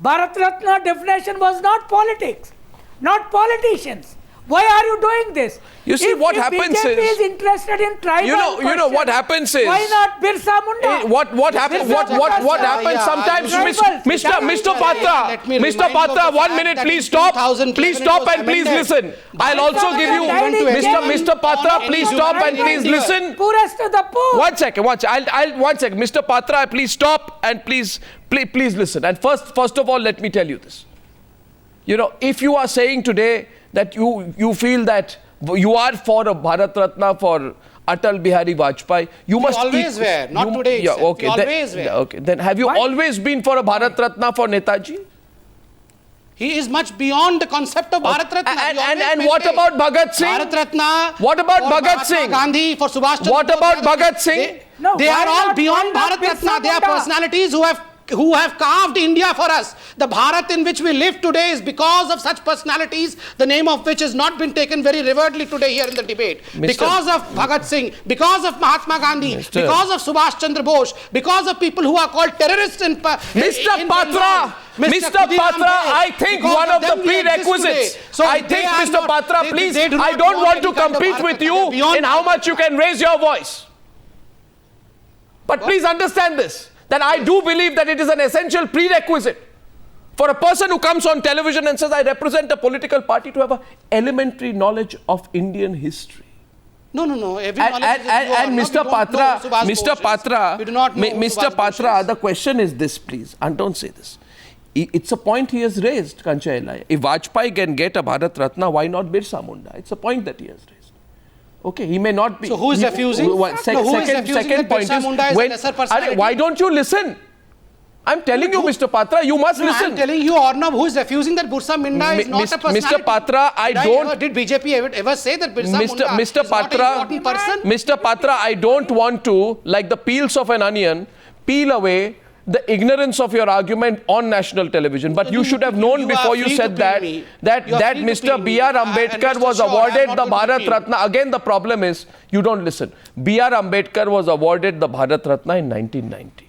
Bharat Ratna definition was not politics, not politicians. Why are you doing this? You see, what happens BJP is interested in tribal you know what happens is, why not Birsa Munda? What happens sometimes, Mr. Patra, 1 minute, please stop and please listen. I'll also give you, Mr. Patra, please stop and please listen. Poorest to the poor. One second, Mr. Patra, please stop and please listen. And first of all, let me tell you this. You know, if you are saying today that you feel that you are for a Bharat Ratna for Atal Bihari Vajpayee, you must always were, not today itself. Okay, always were. Okay, then have you always been for a Bharat Ratna for Netaji? He is much beyond the concept of Bharat Ratna. And what about Bhagat Singh? Bharat Ratna. What about for Bhagat Mahatma Singh? Gandhi, for Subhash Chandra What Bose, about Bhagat Singh? They are all beyond Bharat Ratna. They are personalities who have carved India for us. The Bharat in which we live today is because of such personalities, the name of which has not been taken very reverently today here in the debate. Because of Bhagat Singh, because of Mahatma Gandhi, because of Subhash Chandra Bose, because of people who are called terrorists in Mr. Patra, I think one of the prerequisites, Mr. Patra, please, I don't want to compete with you in how much you can raise your voice. But please understand this, that I do believe that it is an essential prerequisite for a person who comes on television and says, I represent a political party, to have an elementary knowledge of Indian history. No. And Mr. Patra, the question is this, please, and don't say this. It's a point he has raised, Kanshi Ram. If Vajpayee can get a Bharat Ratna, why not Birsa Munda? It's a point that he has raised. Okay, he may not be. So who is refusing? Second point is, why don't you listen? I'm telling you, Mr. Patra, you must listen. I'm telling you, Arnab, who is refusing that Birsa Munda is not a personality? Mr. Patra, Did BJP ever say that Birsa Munda is not an important person? Mr. Patra, I don't want to, like the peels of an onion, peel away the ignorance of your argument on national television, but you should have known before you said that Mr. B.R. Ambedkar was awarded the Bharat Ratna. Again, the problem is you don't listen. B.R. Ambedkar was awarded the Bharat Ratna in 1990.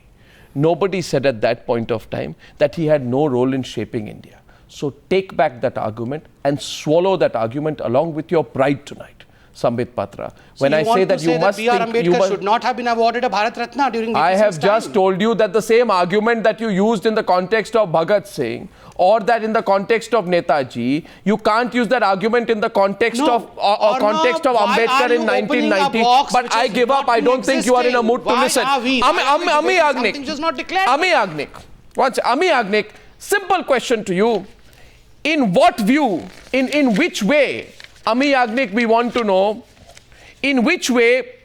Nobody said at that point of time that he had no role in shaping India. So take back that argument and swallow that argument along with your pride tonight. Sambit Patra. When I say that you must B.R. Ambedkar should not have been awarded a Bharat Ratna during I have just told you that the same argument that you used in the context of Bhagat Singh or that in the context of Netaji, you can't use that argument in the context of Ambedkar in 1990. But I give up. I don't think you are in a mood to listen. Ami Agnik, simple question to you. In what view, in which way, Ami Agnik, we want to know, in which way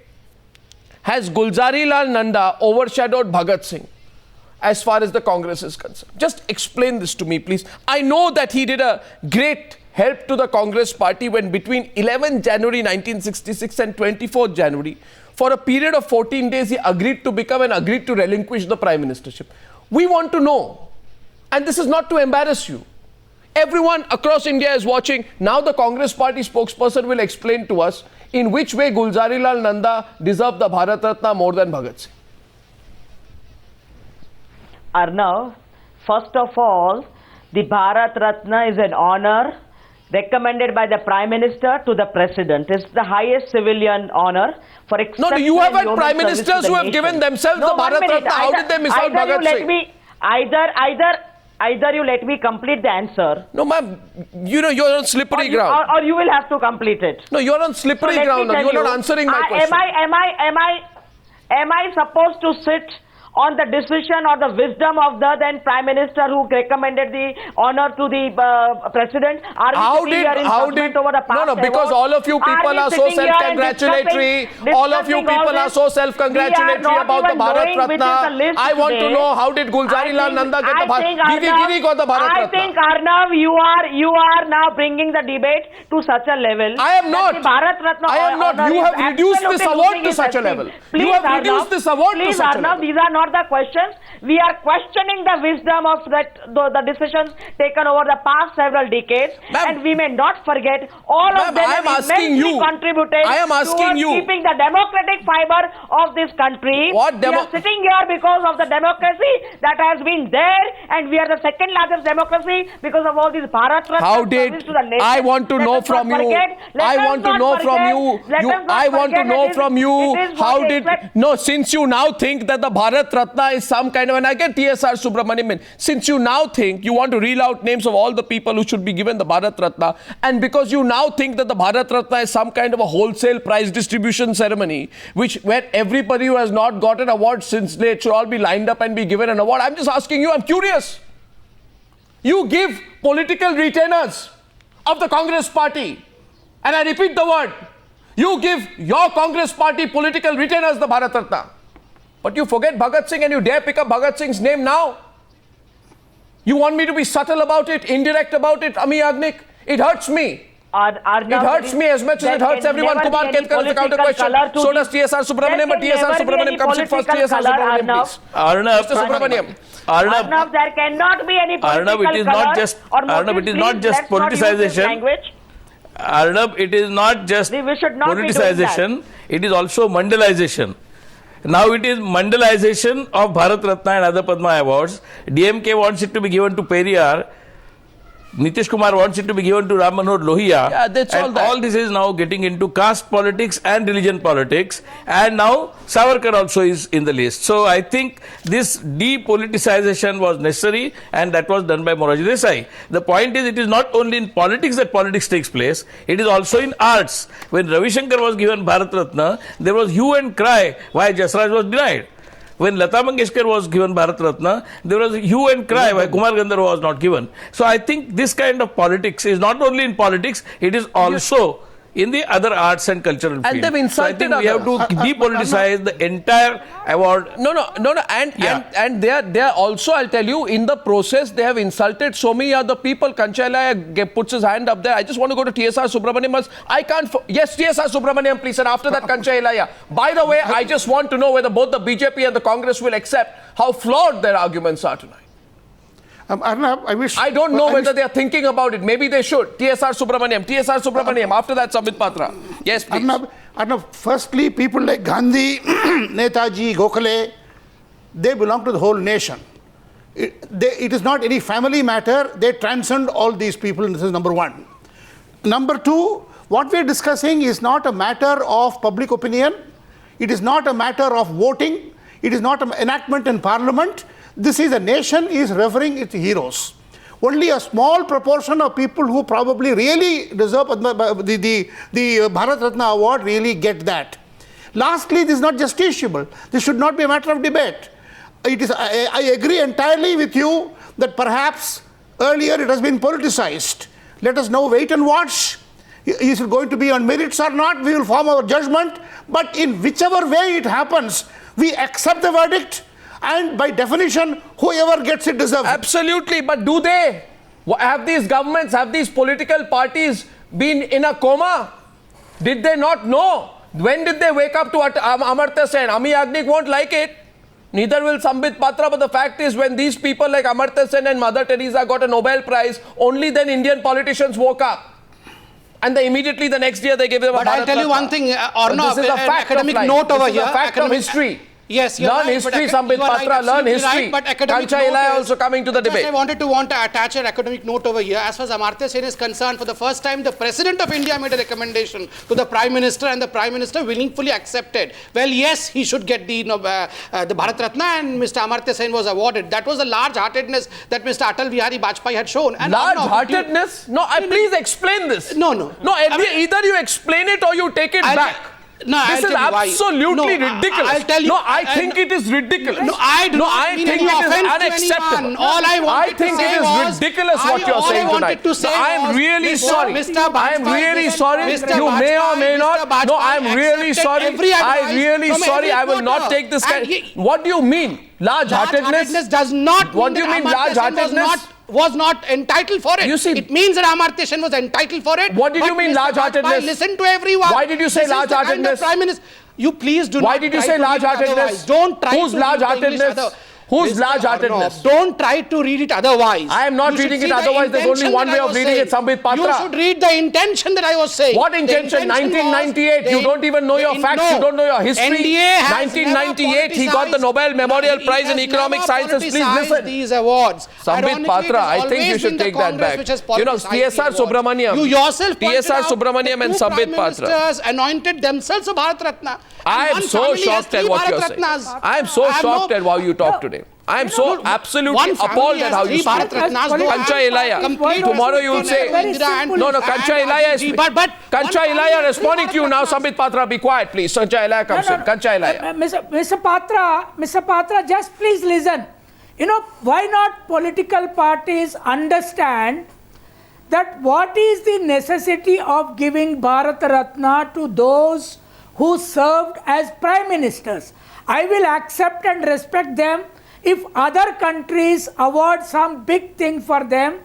has Gulzari Lal Nanda overshadowed Bhagat Singh as far as the Congress is concerned? Just explain this to me, please. I know that he did a great help to the Congress party when between 11 January 1966 and 24th January, for a period of 14 days, he agreed to become and agreed to relinquish the Prime Ministership. We want to know, and this is not to embarrass you. Everyone across India is watching. Now the Congress party spokesperson will explain to us in which way Gulzari Lal Nanda deserved the Bharat Ratna more than Bhagat Singh. Arnav, first of all, the Bharat Ratna is an honor recommended by the Prime Minister to the President. It's the highest civilian honor for exceptional. No, you have had Prime Ministers who have given themselves the Bharat Ratna. How did they miss out Bhagat Singh? Either you let me complete the answer. No, ma'am, you're on slippery ground. Or you will have to complete it. No, you're on slippery ground. You're not answering my question. Am I supposed to sit on the decision or the wisdom of the then Prime Minister who recommended the honor to the President? Because all of you people are so self-congratulatory. All of you people are so self-congratulatory about the Bharat Ratna. I want to know, how did Gulzari Lal Nanda get the Bharat Ratna? Giri got the Bharat Ratna. I think, Arnav, you are now bringing the debate to such a level. I am not. Bharat Ratna I am not. You have reduced this award to such a level. You have reduced this award to such a level. These are not not the questions. We are questioning the wisdom of the decisions taken over the past several decades, and we may not forget all of them have immensely contributed towards keeping the democratic fiber of this country. We are sitting here because of the democracy that has been there, and we are the second largest democracy because of all these Bharat Ratna service to the nation. I want to know from you. I want to know from you. I want to know from you. How did since you now think that the Bharat Ratna is some kind of, and I get TSR Subramanian, since you now think you want to reel out names of all the people who should be given the Bharat Ratna, and because you now think that the Bharat Ratna is some kind of a wholesale prize distribution ceremony, where everybody who has not got an award since late should all be lined up and be given an award. I'm just asking you, I'm curious. You give political retainers of the Congress party, and I repeat the word, you give your Congress party political retainers the Bharat Ratna. But you forget Bhagat Singh and you dare pick up Bhagat Singh's name now. You want me to be subtle about it, indirect about it, Ami Agnik? It hurts me. It hurts me as much as it hurts everyone. Kumar Ketkar is the counter question. So does TSR Subramaniam, but TSR Subramaniam comes in first. TSR Subramaniam, please. Mr. Subramaniam. Arnab, there cannot be any political color. Arnab, it is not just politicization. Arnab, it is not just politicization. It is also mandalization. Now it is mandalization of Bharat Ratna and other Padma awards. DMK wants it to be given to Periyar. Nitish Kumar wants it to be given to Ram Manohar Lohia. Yeah, that's and all this is now getting into caste politics and religion politics. And now Savarkar also is in the list. So I think this depoliticization was necessary, and that was done by Morarji Desai. The point is, it is not only in politics that politics takes place, it is also in arts. When Ravi Shankar was given Bharat Ratna, there was hue and cry why Jasraj was denied. When Lata Mangeshkar was given Bharat Ratna, there was hue and cry why Kumar Gandharva was not given. So I think this kind of politics is not only in politics, it is also in the other arts and cultural field. And they've insulted so I think we have to depoliticize the entire award. No. And they are also, I'll tell you, in the process, they have insulted so many other people. Kanshi Ram puts his hand up there. I just want to go to TSR Subramaniam. I can't. Yes, TSR Subramaniam, please. And after that, Kanshi Ram. By the way, I just want to know whether both the BJP and the Congress will accept how flawed their arguments are tonight. Arnab, I don't know whether they are thinking about it. Maybe they should. TSR Subramaniam. After that, Sambit Patra. Yes, please. Arnab, firstly, people like Gandhi, Netaji, Gokhale, they belong to the whole nation. It is not any family matter. They transcend all these people, and this is number one. Number two, what we are discussing is not a matter of public opinion. It is not a matter of voting. It is not an enactment in parliament. This is a nation is revering its heroes. Only a small proportion of people who probably really deserve the Bharat Ratna award really get that. Lastly, this is not justiciable. This should not be a matter of debate. I agree entirely with you that perhaps earlier it has been politicized. Let us now wait and watch. Is it going to be on merits or not? We will form our judgment. But in whichever way it happens, we accept the verdict. And by definition, whoever gets it deserves it. Absolutely, but do they? Have these governments, have these political parties been in a coma? Did they not know? When did they wake up to Amartya Sen? Ami Agnik won't like it. Neither will Sambit Patra, but the fact is when these people like Amartya Sen and Mother Teresa got a Nobel Prize, only then Indian politicians woke up. And immediately the next year they gave them a Bharat Ratna. But I'll tell you one thing, Arnab, this is a fact academic of life. note over this here. Is a fact of history. Yes, you're learn right, history, Sambit Patra, learn history. Right, but academic Kanshi Ram also coming to the debate. I want to attach an academic note over here. As far as Amartya Sen is concerned, for the first time, the President of India made a recommendation to the Prime Minister, and the Prime Minister willingly accepted. Well, yes, he should get the Bharat Ratna, and Mr. Amartya Sen was awarded. That was the large-heartedness that Mr. Atal Bihari Vajpayee had shown. Large-heartedness? No, please explain this. No. Either you explain it or you take it back. No, this is absolutely ridiculous. I'll tell you. No, I think it is ridiculous. No, I do not mean any offense to anyone. All I wanted to say was... I think it is ridiculous what you're saying tonight. I am really sorry. I am really sorry. You may or may not. No, I am really sorry. I really sorry. I will not take this kind. What do you mean? Large-heartedness does not mean what do you mean large-heartedness? Was not entitled for it. You see, it means that Amartya Sen was entitled for it. What did you mean large-heartedness? Listen to everyone. Why did you say large-heartedness? Prime Minister, You please do not. Why did you try say to read it large-heartedness? otherwise. Don't try Whose to read the English large-heartedness? Whose Mr. large-heartedness? Don't try to read it otherwise. I am not You should reading it see the otherwise. There's only intention one that way I of was reading it, saying. Sambit Patra. You should read the intention that I was saying. What The intention? was- 1998. You don't even know your facts. You don't know your history. NDA has 1998. He got the Nobel Memorial Prize in Economic Sciences. Please listen. These awards. Sambit Patra, I think you should take that back. You know, TSR Subramaniam. You yourself pointed TSR out Subramaniam that and two Sambit Prime Patra. Ministers anointed themselves a Bharat Ratna. I am so shocked at what you're saying. I am so shocked at how you talk today. I am so absolutely appalled at how you speak. Kancha Ilaya. Tomorrow you will say, no, Kancha Ilaya is, Kancha Ilaya responding to you now. Sambit Patra, be quiet, please. Kancha Ilaya comes in. Kancha Ilaya. Mr. Patra, just please listen. You know, why not political parties understand that what is the necessity of giving Bharat Ratna to those who served as prime ministers? I will accept and respect them if other countries award some big thing for them,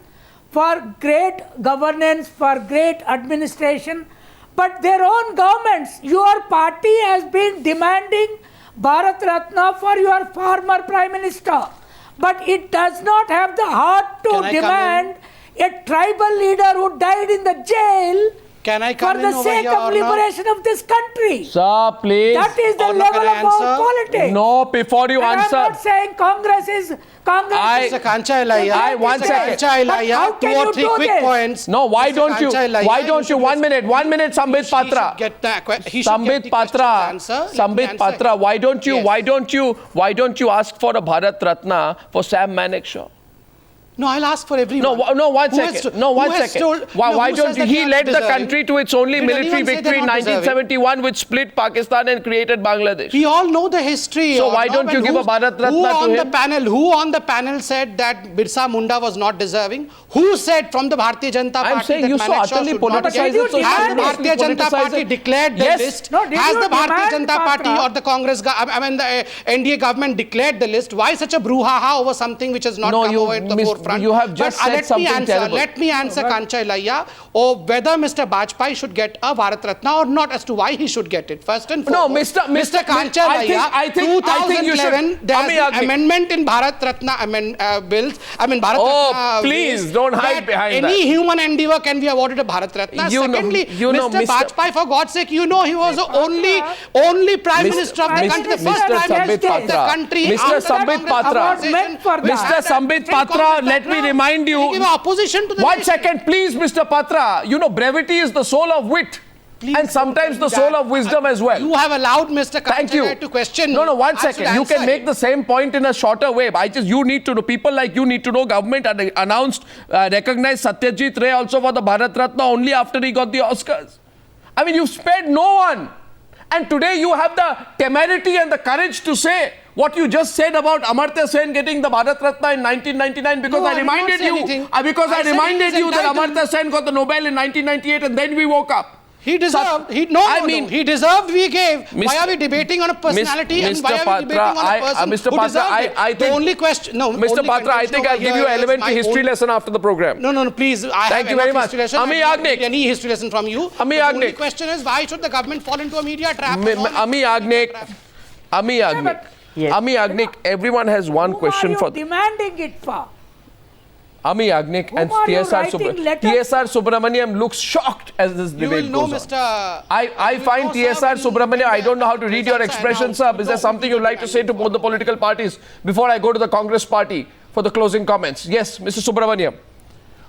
for great governance, for great administration, but their own governments, your party has been demanding Bharat Ratna for your former Prime Minister, but it does not have the heart to demand a tribal leader who died in the jail Can I for come in the over sake here of or liberation of this country. Sir, please. That is the Or no, level can I of our answer? politics. No, before you And answer. I'm not saying Congress is Mr. Kancha Ilaya, one second. Kancha Ilaya, How two can or you three do quick this? points. No, why Mr. don't you? Kancha Ilaya, Why don't you? 1 minute, Sambit Patra. Sambit Patra, Sambit Patra, why don't you ask for a Bharat Ratna for Sam Manekshaw? No, I'll ask for everyone. No, one second. Why don't you? He led the country to its only military victory in 1971, which split Pakistan and created Bangladesh. We all know the history. So why don't you give a Bharat Ratna to him? Who on the panel said that Birsa Munda was not deserving? Who said from the Bharatiya Janata Party I'm saying that you so Manekshaw utterly should not politicize get? it. So Has the seriously Bharatiya Janata politicize Party it. declared the Yes. list? No, did Has you the Bharatiya demand, Janata Party Patra? or the Congress, the NDA government declared the list? Why such a brouhaha over something which has not come over at the forefront? You have just said something terrible. Let me answer Kancha Ilaya, or whether Mr. Bajpai should get a Bharat Ratna or not, as to why he should get it. First and foremost, Mr. Kancha Ilaya, I think you should. 2011, there's an amendment in Bharat Ratna bills. Bharat Ratna. Please bills, don't hide that behind any human endeavor can be awarded a Bharat Ratna. Secondly, Mr. Bajpai, for God's sake, he was the only Prime Minister of the country, the first Prime Minister of the country. Mr. Sambit Patra, Mr. Sambit Patra, let me remind you. Opposition to the 1 second, please, Mr. Patra. You know, brevity is the soul of wit. And sometimes the soul of wisdom as well. You have allowed Mr. Kancha to question. No, 1 second. You can make the same point in a shorter way. You need to know. People like you need to know. Government announced, recognized Satyajit Ray also for the Bharat Ratna only after he got the Oscars. I mean, you've spared no one. And today you have the temerity and the courage to say what you just said about Amartya Sen getting the Bharat Ratna in 1999 because I reminded you. Because I reminded you that Amartya Sen got the Nobel in 1998 and then we woke up. He deserved. He deserved. We gave. Why are we debating on a personality? And why are we debating on a person Mr. who Patra, deserved it? I think the only question. No, Mr. Patra, I think I'll give you an elementary history lesson after the program. No, please. Thank you very much. Ami Agnik. Any history lesson from you? Ami The Agnik. only question is why should the government fall into a media trap? Ami Agnik, everyone has one question for. Who are you demanding it for? Ami Agnik and TSR Subramaniam looks shocked as this debate goes on. I find TSR Subramaniam, I don't know how to read your expression, sir. Is there something you'd like to say to both the political parties before I go to the Congress party for the closing comments? Yes, Mr. Subramaniam.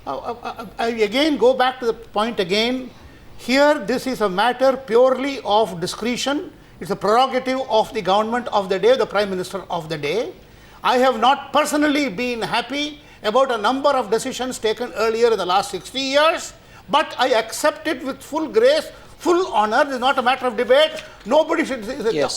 I again go back to the point again. Here, this is a matter purely of discretion. It's a prerogative of the government of the day, the Prime Minister of the day. I have not personally been happy about a number of decisions taken earlier in the last 60 years, but I accept it with full grace, full honor. This is not a matter of debate. Nobody should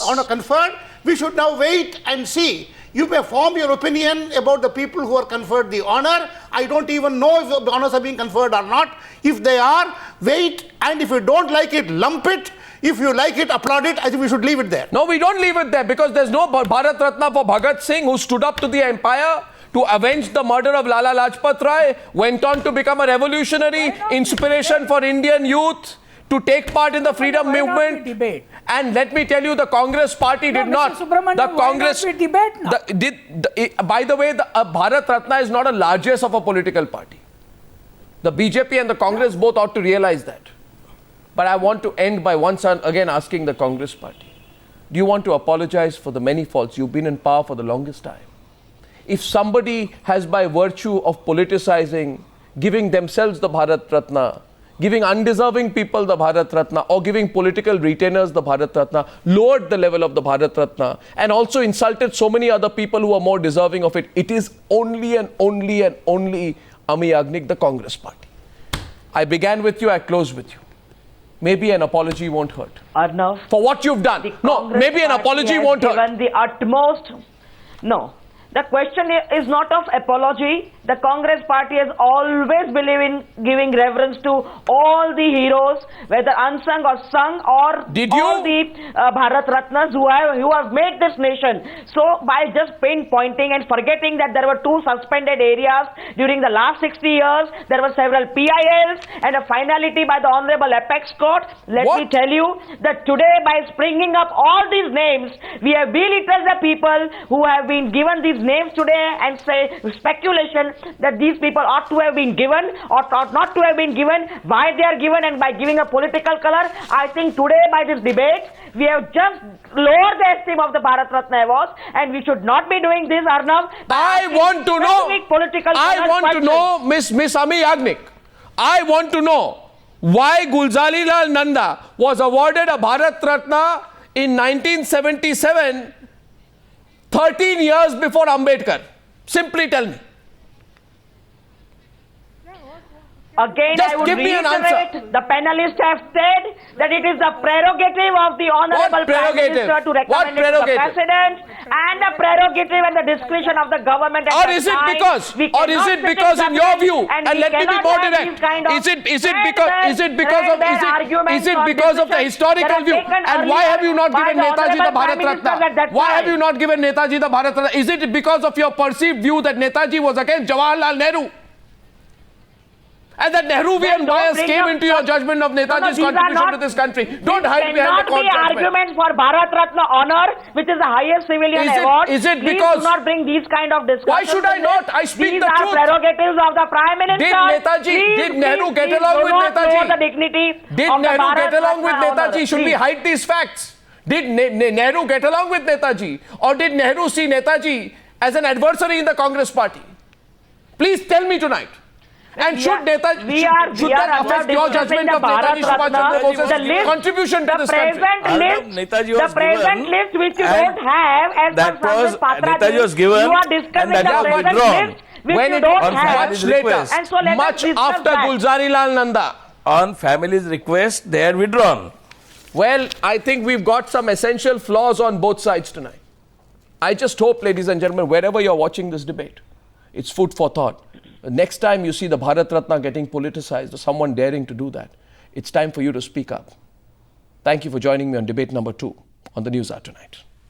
honor conferred. We should now wait and see. You may form your opinion about the people who are conferred the honor. I don't even know if the honors are being conferred or not. If they are, wait, and if you don't like it, lump it. If you like it, applaud it. I think we should leave it there. No, we don't leave it there because there's no Bharat Ratna for Bhagat Singh, who stood up to the empire to avenge the murder of Lala Lajpat Rai, went on to become a revolutionary, inspiration for Indian youth, to take part in the freedom Why not movement. we debate? And let me tell you, the Congress party did Mr. not. Subramaniam, The why Congress. not we debate now? By the way, the Bharat Ratna is not a largesse of a political party. The BJP and the Congress both ought to realize that. But I want to end by once again asking the Congress party, do you want to apologize for the many faults? You've been in power for the longest time. If somebody has, by virtue of politicizing, giving themselves the Bharat Ratna, giving undeserving people the Bharat Ratna, or giving political retainers the Bharat Ratna, lowered the level of the Bharat Ratna, and also insulted so many other people who are more deserving of it, it is only and only and only Ami Yagnik, the Congress party. I began with you, I close with you. Maybe an apology won't hurt. Arnav, For what you've done. No, Congress maybe an party apology has won't hurt. given the utmost. No. The question is not of apology. The Congress party has always believed in giving reverence to all the heroes, whether unsung or sung, or Did all you? the Bharat Ratnas who have made this nation. So by just pinpointing and forgetting that there were 2 suspended areas during the last 60 years, there were several PILs and a finality by the Honorable Apex Court. Let me tell you that today, by springing up all these names, we have belittled the people who have been given these names today, and say speculation that these people ought to have been given or ought not to have been given, why they are given, and by giving a political color. I think today by this debate we have just lowered the esteem of the Bharat Ratna awards, and we should not be doing this, Arnav. I want to know, Miss Ami Yagnik, I want to know why Gulzari Lal Nanda was awarded a Bharat Ratna in 1977, 13 years before Ambedkar. Simply tell me. Again, Just I would give me an reiterate, answer. the panelists have said that it is the prerogative of the Honorable Prime Minister to recommend it to the President, and the prerogative and the discretion of the government. Or is it because in your view, and let me be more direct, is it because of the historical view, and why have you not given Netaji the Bharat Ratna? Why have you not given Netaji the Bharat Ratna? Is it because of your perceived view that Netaji was against Jawaharlal Nehru? And that Nehruvian bias came into your judgment of Netaji's contribution to this country. Don't hide behind the court judgment. Arguments for Bharat Ratna honor, which is the highest civilian award. Is it Please because? do not bring these kind of discussions. Why should I not? I speak the truth. These are prerogatives of the Prime Minister. Did Nehru get along with Netaji? The dignity Did of the Nehru Bharat get along with Ratna honor. Netaji? Should we hide these facts? Did Nehru get along with Netaji? Or did Nehru see Netaji as an adversary in the Congress party? Please tell me tonight. And should Netaji, should that affect your judgment of Netaji Subhash Chandra Bose's contribution to this country? The present list which you don't have, as that per was Patra Netaji was given, you are discussing and that the was present withdrawn. list which When you it don't on have. family's much later, request. And so let us much discuss after that. Gulzari Lal Nanda. On family's request, they are withdrawn. Well, I think we've got some essential flaws on both sides tonight. I just hope, ladies and gentlemen, wherever you're watching this debate, it's food for thought. Next time you see the Bharat Ratna getting politicized or someone daring to do that, it's time for you to speak up. Thank you for joining me on debate number 2 on the News Hour tonight.